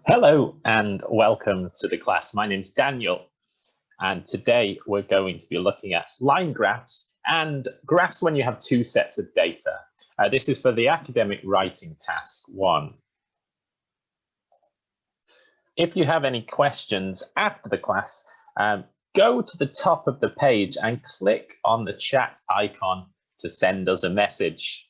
Hello and welcome to the class. My name's Daniel, and today we're going to be looking at line graphs and graphs when you have two sets of data. This is for the academic writing task 1. If you have any questions after the class, go to the top of the page and click on the chat icon to send us a message.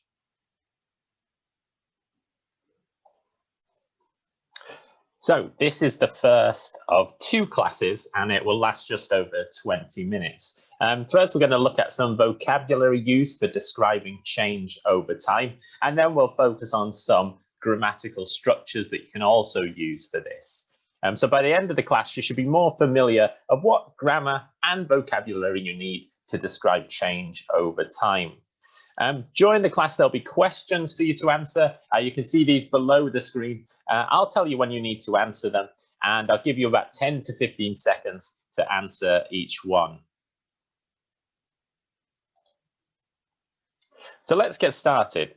So this is the first of 2 classes and it will last just over 20 minutes. First, we're going to look at some vocabulary use for describing change over time, and then we'll focus on some grammatical structures that you can also use for this. So by the end of the class, you should be more familiar of what grammar and vocabulary you need to describe change over time. During the class, there'll be questions for you to answer. You can see these below the screen. I'll tell you when you need to answer them, and I'll give you about 10 to 15 seconds to answer each one. So let's get started.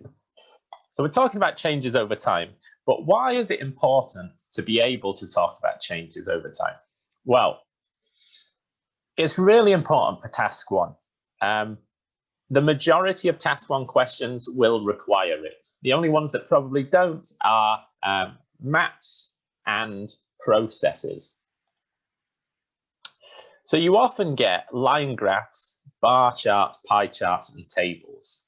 So we're talking about changes over time, but why is it important to be able to talk about changes over time? Well, it's really important for task 1. The majority of task 1 questions will require it. The only ones that probably don't are maps and processes. So you often get line graphs, bar charts, pie charts, and tables.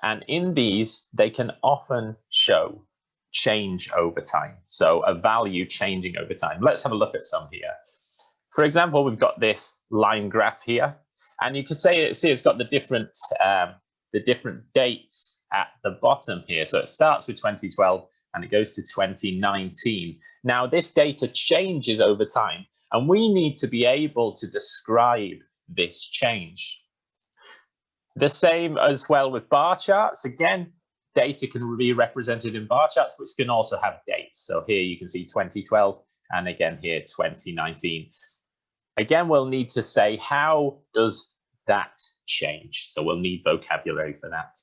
And in these, they can often show change over time. So a value changing over time. Let's have a look at some here. For example, we've got this line graph here. And you can see it's got the different dates at the bottom here. So it starts with 2012 and it goes to 2019. Now this data changes over time, and we need to be able to describe this change. The same as well with bar charts. Again, data can be represented in bar charts, which can also have dates. So here you can see 2012 and again here 2019. Again, we'll need to say, how does that change? So we'll need vocabulary for that.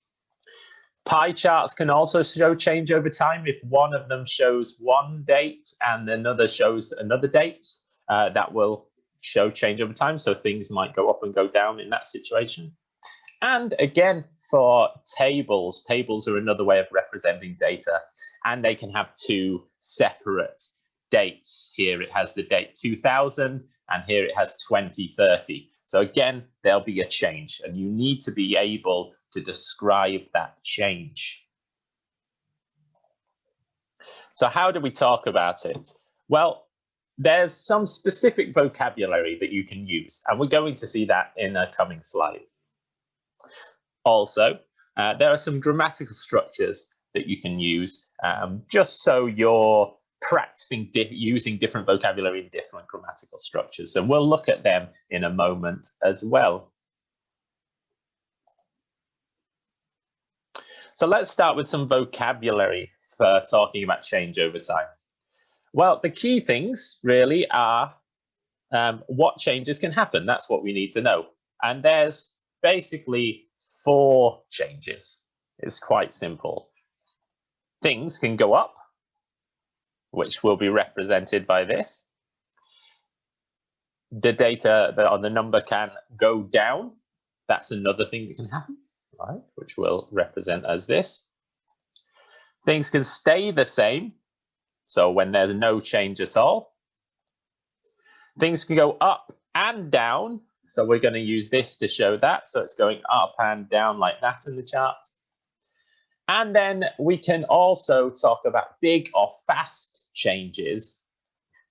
Pie charts can also show change over time. If one of them shows one date and another shows another date, that will show change over time. So things might go up and go down in that situation. And again, for tables, tables are another way of representing data, and they can have 2 separate dates. Here it has the date 2000, and here it has 2030. So again, there'll be a change, and you need to be able to describe that change. So how do we talk about it? Well, there's some specific vocabulary that you can use, and we're going to see that in a coming slide. Also, there are some grammatical structures that you can use, just so you're practicing using different vocabulary in different grammatical structures. So we'll look at them in a moment as well. So let's start with some vocabulary for talking about change over time. Well, the key things really are what changes can happen. That's what we need to know. And there's basically 4 changes. It's quite simple. Things can go up, which will be represented by this. The data on the number can go down. That's another thing that can happen, right? Which we'll represent as this. Things can stay the same. So when there's no change at all. Things can go up and down. So we're going to use this to show that. So it's going up and down like that in the chart. And then we can also talk about big or fast changes,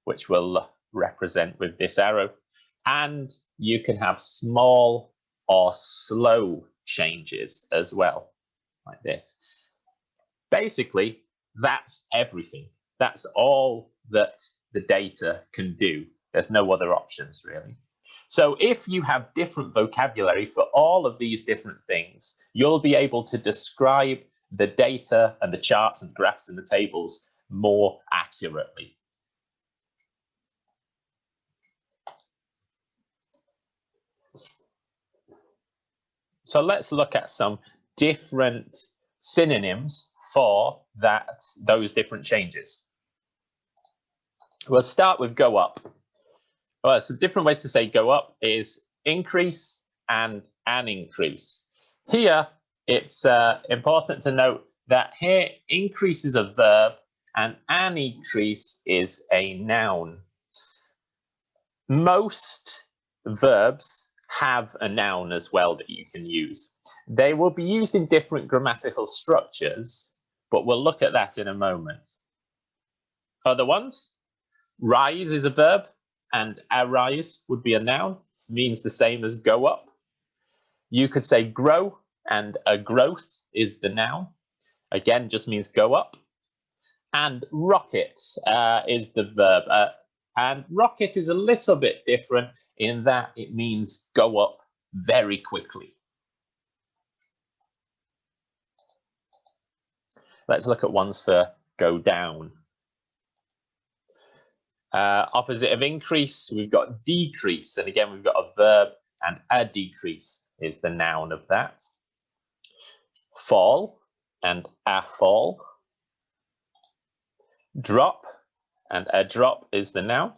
which we'll represent with this arrow. And you can have small or slow changes as well, like this. Basically, that's everything. That's all that the data can do. There's no other options, really. So if you have different vocabulary for all of these different things, you'll be able to describe the data and the charts and graphs and the tables more accurately. So let's look at some different synonyms for those different changes. We'll start with go up. Well, some different ways to say go up is increase and an increase. Here, it's important to note that here increase is a verb and an increase is a noun. Most verbs have a noun as well that you can use. They will be used in different grammatical structures, but we'll look at that in a moment. Other ones, rise is a verb and arise would be a noun. This means the same as go up. You could say grow and a growth is the noun. Again, just means go up. And rocket is the verb. And rocket is a little bit different in that it means go up very quickly. Let's look at ones for go down. Opposite of increase, we've got decrease. And again, we've got a verb and a decrease is the noun of that. Fall and a fall. Drop and a drop is the noun.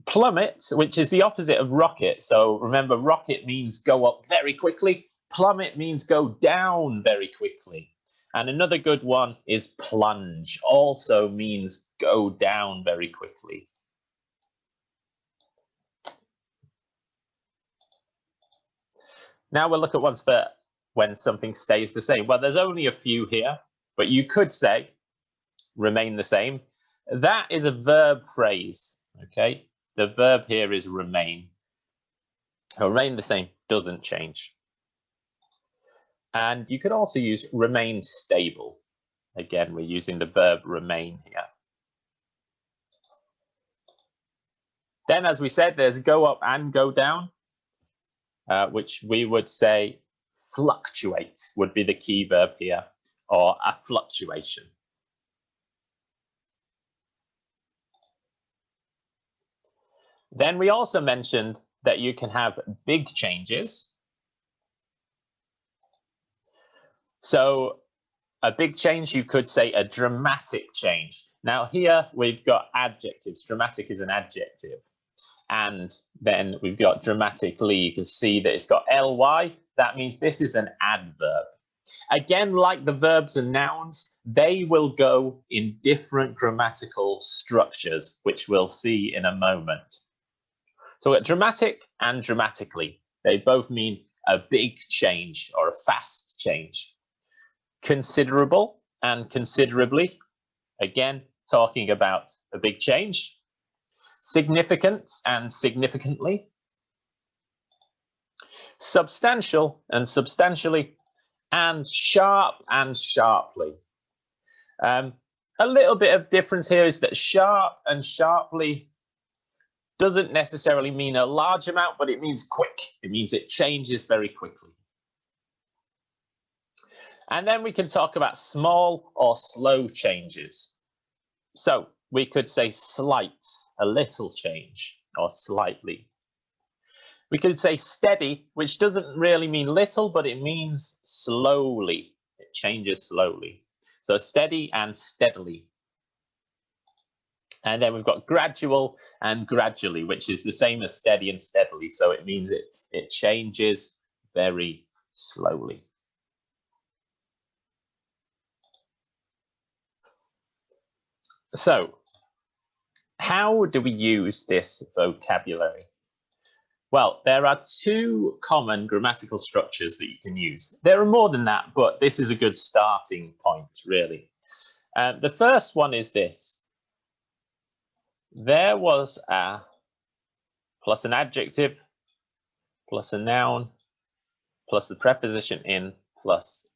Plummet, which is the opposite of rocket. So remember, rocket means go up very quickly. Plummet means go down very quickly. And another good one is plunge, also means go down very quickly. Now we'll look at ones for when something stays the same. Well, there's only a few here, but you could say remain the same. That is a verb phrase, okay? The verb here is remain. Remain the same, doesn't change. And you could also use remain stable. Again, we're using the verb remain here. Then, as we said, there's go up and go down, which we would say fluctuate would be the key verb here, or a fluctuation. Then we also mentioned that you can have big changes. So a big change, you could say a dramatic change. Now here we've got adjectives. Dramatic is an adjective. And then we've got dramatically. You can see that it's got ly. That means this is an adverb. Again, like the verbs and nouns, they will go in different grammatical structures, which we'll see in a moment. So we've got dramatic and dramatically. They both mean a big change or a fast change. Considerable and considerably, again, talking about a big change. Significant and significantly. Substantial and substantially. And sharp and sharply. A little bit of difference here is that sharp and sharply doesn't necessarily mean a large amount, but it means quick. It means it changes very quickly. And then we can talk about small or slow changes. So we could say slight, a little change, or slightly. We could say steady, which doesn't really mean little, but it means slowly. It changes slowly. So steady and steadily. And then we've got gradual and gradually, which is the same as steady and steadily. So it means it changes very slowly. So how do we use this vocabulary? Well, there are two common grammatical structures that you can use. There are more than that, but this is a good starting point, really. The first one is this. There was a plus an adjective, plus a noun, plus the preposition in, plus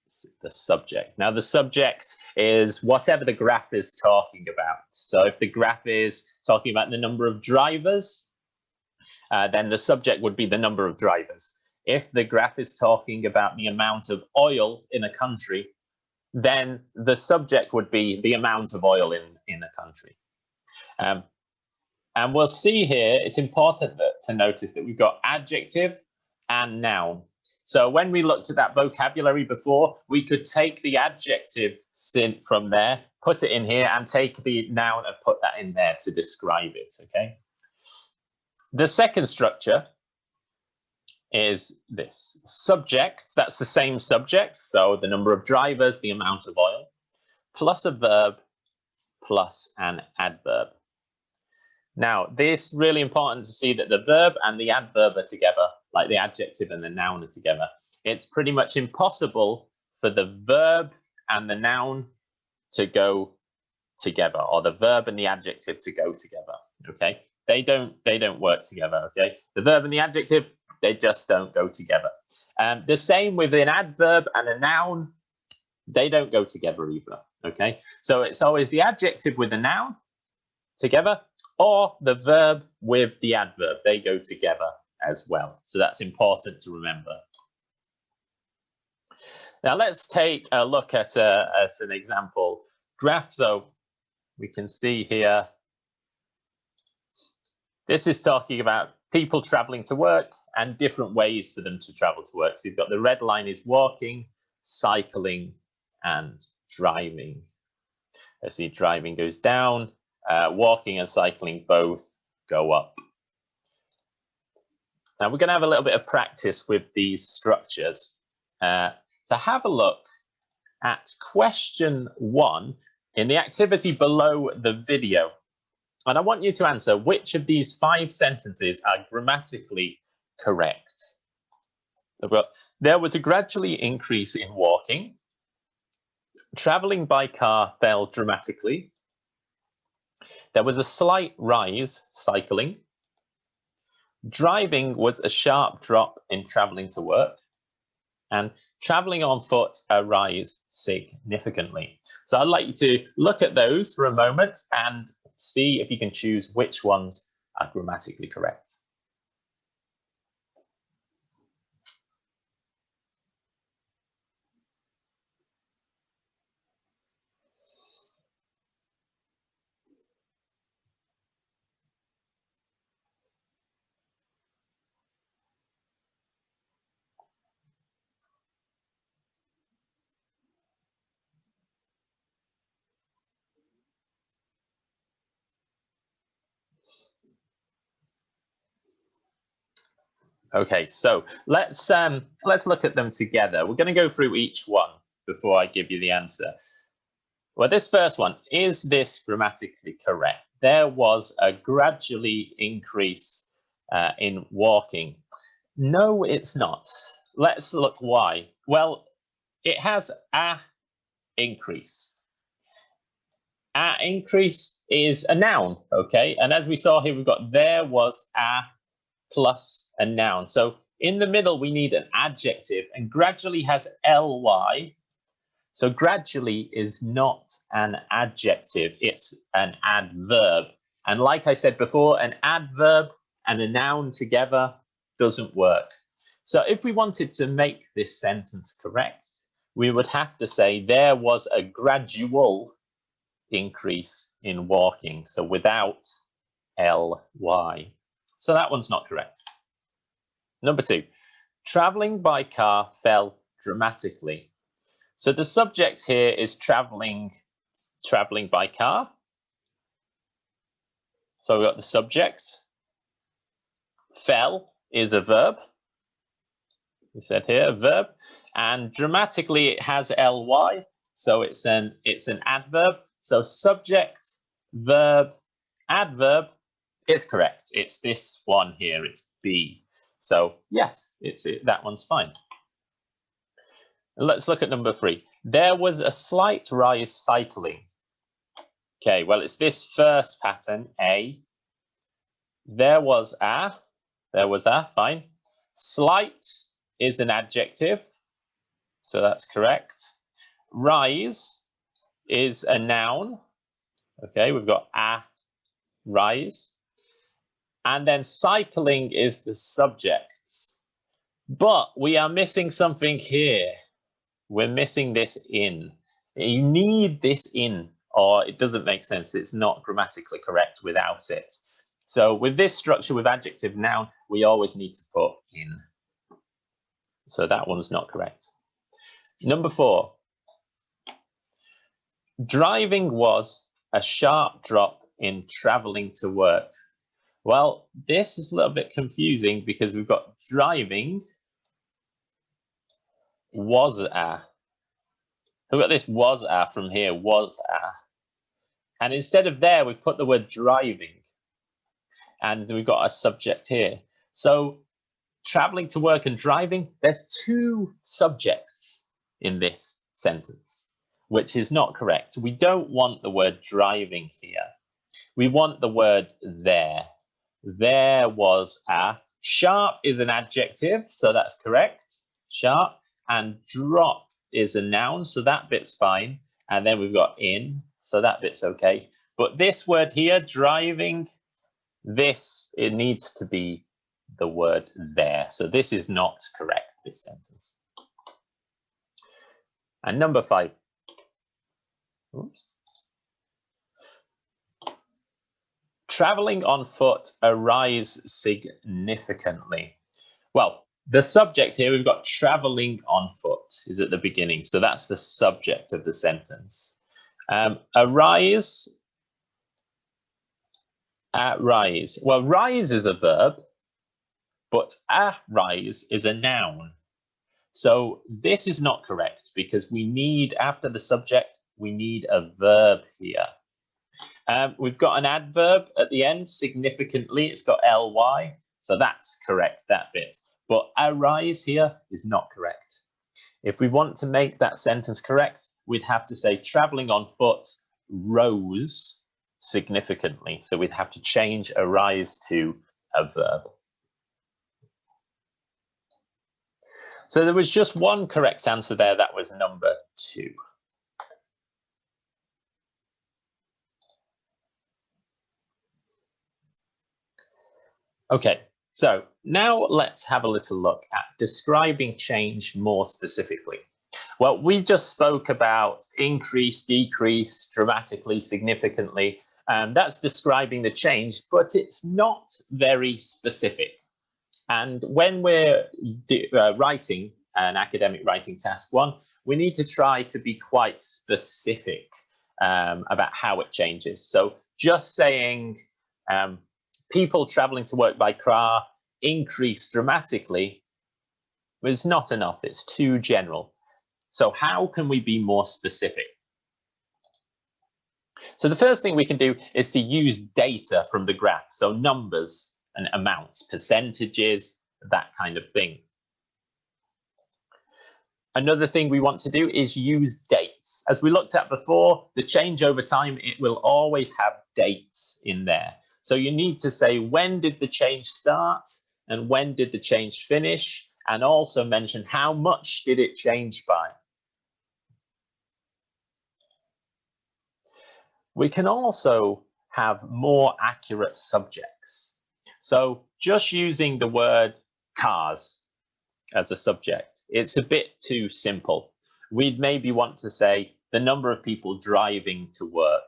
the subject. Now, the subject is whatever the graph is talking about. So if the graph is talking about the number of drivers, then the subject would be the number of drivers. If the graph is talking about the amount of oil in a country, then the subject would be the amount of oil in a country. And we'll see here, it's important to notice that we've got adjective and noun. So when we looked at that vocabulary before, we could take the adjective from there, put it in here and take the noun and put that in there to describe it, okay? The second structure is this. Subject, that's the same subject, so the number of drivers, the amount of oil, plus a verb, plus an adverb. Now, this is really important to see that the verb and the adverb are together, like the adjective and the noun are together. It's pretty much impossible for the verb and the noun to go together, or the verb and the adjective to go together, okay? They don't work together, okay? The verb and the adjective, they just don't go together. The same with an adverb and a noun, they don't go together either, okay? So it's always the adjective with the noun together, or the verb with the adverb. They go together as well. So that's important to remember. Now let's take a look at an example graph. So we can see here, this is talking about people traveling to work and different ways for them to travel to work. So you've got the red line is walking, cycling, and driving. Let's see, driving goes down, walking and cycling both go up. Now we're going to have a little bit of practice with these structures. So have a look at question 1 in the activity below the video. And I want you to answer which of these 5 sentences are grammatically correct. There was a gradually increase in walking. Traveling by car fell dramatically. There was a slight rise cycling. Driving was a sharp drop in traveling to work. And traveling on foot a rise significantly. So I'd like you to look at those for a moment and see if you can choose which ones are grammatically correct. Okay, so let's look at them together. We're going to go through each one before I give you the answer. Well, this first one, is this grammatically correct? There was a gradually increase in walking. No, it's not. Let's look why. Well, it has a increase. A increase is a noun, okay? And as we saw here, we've got there was a plus a noun. So in the middle, we need an adjective, and gradually has ly. So gradually is not an adjective, it's an adverb. And like I said before, an adverb and a noun together doesn't work. So if we wanted to make this sentence correct, we would have to say there was a gradual increase in walking. So without ly. So that one's not correct. Number 2, traveling by car fell dramatically. So the subject here is traveling by car. So we've got the subject. Fell is a verb. We said here a verb, and dramatically it has ly, so it's an adverb. So subject, verb, adverb is correct. It's this one here. It's B. So yes, that one's fine. Let's look at number 3. There was a slight rise cycling. Okay, well, it's this first pattern, A. There was a, fine. Slight is an adjective, so that's correct. Rise is a noun. Okay, we've got a rise. And then cycling is the subject. But we are missing something here. We're missing this in. You need this in, or it doesn't make sense. It's not grammatically correct without it. So with this structure, with adjective noun, we always need to put in. So that one's not correct. Number 4. Driving was a sharp drop in traveling to work. Well, this is a little bit confusing because we've got driving was a. We've got this was a from here, was a. And instead of there, we've put the word driving. And we've got a subject here. So traveling to work and driving, there's two subjects in this sentence, which is not correct. We don't want the word driving here. We want the word there. There was a. Sharp is an adjective, so that's correct. Sharp. And drop is a noun, so that bit's fine. And then we've got in, so that bit's okay. But this word here, driving, it needs to be the word there. So this is not correct, this sentence. And number 5. Oops. Traveling on foot arise significantly. Well, the subject here, we've got traveling on foot is at the beginning. So that's the subject of the sentence. Arise. Rise. Well, rise is a verb, but rise is a noun. So this is not correct because we need, after the subject, we need a verb here. We've got an adverb at the end, significantly, it's got ly, so that's correct, that bit. But arise here is not correct. If we want to make that sentence correct, we'd have to say traveling on foot rose significantly. So we'd have to change arise to a verb. So there was just one correct answer there, that was number 2. Okay, so now let's have a little look at describing change more specifically. Well, we just spoke about increase, decrease, dramatically, significantly. That's describing the change, but it's not very specific. And when we're writing an academic writing task 1, we need to try to be quite specific about how it changes. So just saying people traveling to work by car increase dramatically is not enough. It's too general. So how can we be more specific? So the first thing we can do is to use data from the graph. So numbers and amounts, percentages, that kind of thing. Another thing we want to do is use dates. As we looked at before, the change over time, it will always have dates in there. So you need to say, when did the change start and when did the change finish? And also mention how much did it change by. We can also have more accurate subjects. So just using the word cars as a subject, it's a bit too simple. We'd maybe want to say the number of people driving to work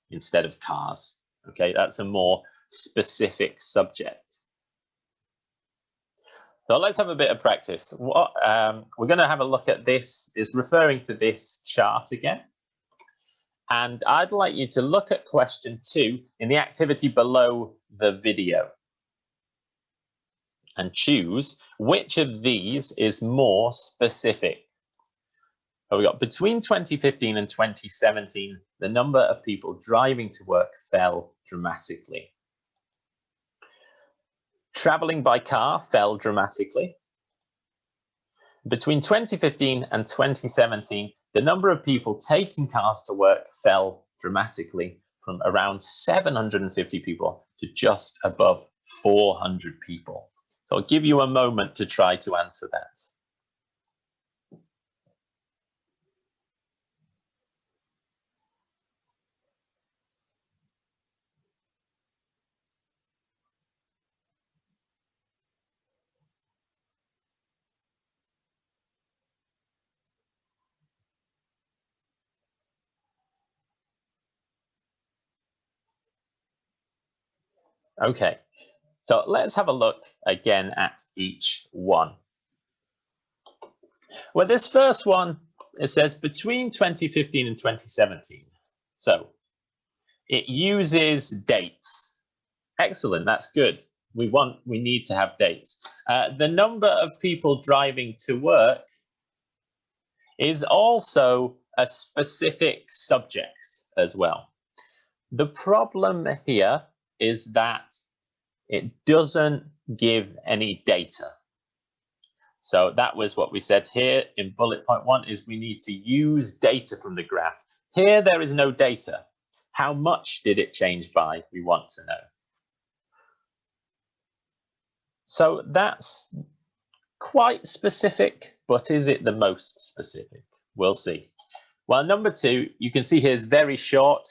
instead of cars. Okay, that's a more specific subject. So let's have a bit of practice. What we're going to have a look at this is referring to this chart again. And I'd like you to look at question 2 in the activity below the video and choose which of these is more specific. So we got between 2015 and 2017, the number of people driving to work fell dramatically. Traveling by car fell dramatically. Between 2015 and 2017, the number of people taking cars to work fell dramatically from around 750 people to just above 400 people. So I'll give you a moment to try to answer that. Okay, so let's have a look again at each one. Well, this first one, it says between 2015 and 2017. So it uses dates. Excellent, that's good. We need to have dates. The number of people driving to work is also a specific subject as well. The problem here is that it doesn't give any data. So that was what we said here in bullet point 1, is we need to use data from the graph. Here there is no data. How much did it change by? We want to know. So that's quite specific, but is it the most specific? We'll see. Well, number 2, you can see here is very short.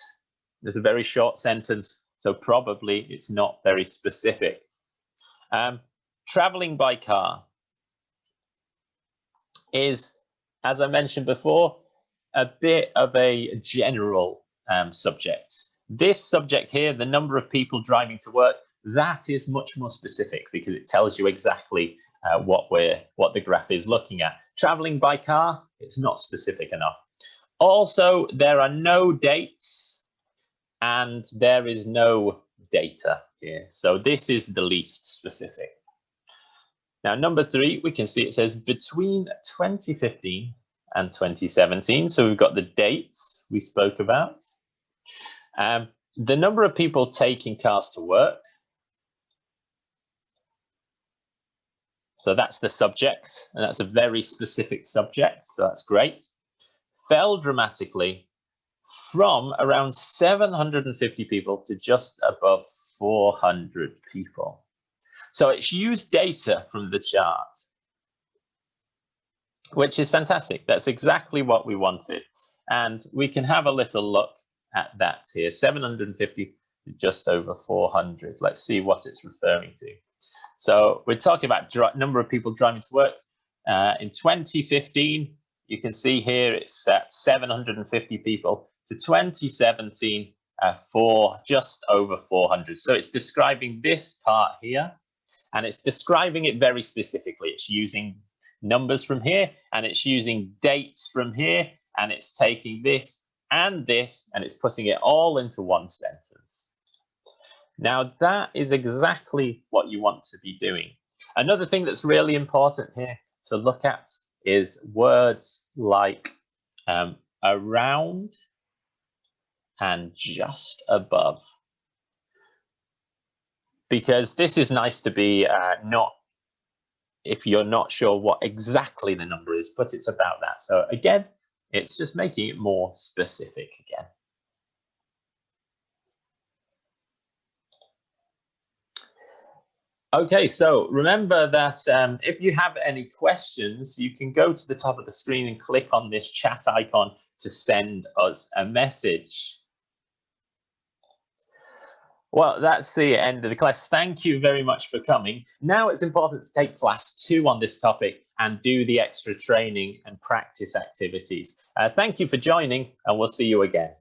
There's a very short sentence, so probably it's not very specific. Traveling by car is, as I mentioned before, a bit of a general subject. This subject here, the number of people driving to work, that is much more specific because it tells you exactly what the graph is looking at. Traveling by car, it's not specific enough. Also, there are no dates and there is no data here. So this is the least specific. Now, number 3, we can see it says between 2015 and 2017. So we've got the dates we spoke about. The number of people taking cars to work. So that's the subject, and that's a very specific subject, so that's great. Fell dramatically from around 750 people to just above 400 people. So it's used data from the chart, which is fantastic. That's exactly what we wanted. And we can have a little look at that here, 750 to just over 400. Let's see what it's referring to. So we're talking about number of people driving to work. In 2015, you can see here it's at 750 people, to 2017 for just over 400. So it's describing this part here, and it's describing it very specifically. It's using numbers from here, and it's using dates from here, and it's taking this, and it's putting it all into one sentence. Now, that is exactly what you want to be doing. Another thing that's really important here to look at is words like around and just above. Because this is nice to be if you're not sure what exactly the number is, but it's about that. So again, it's just making it more specific again. Okay, so remember that if you have any questions, you can go to the top of the screen and click on this chat icon to send us a message. Well, that's the end of the class. Thank you very much for coming. Now it's important to take class 2 on this topic and do the extra training and practice activities. Thank you for joining, and we'll see you again.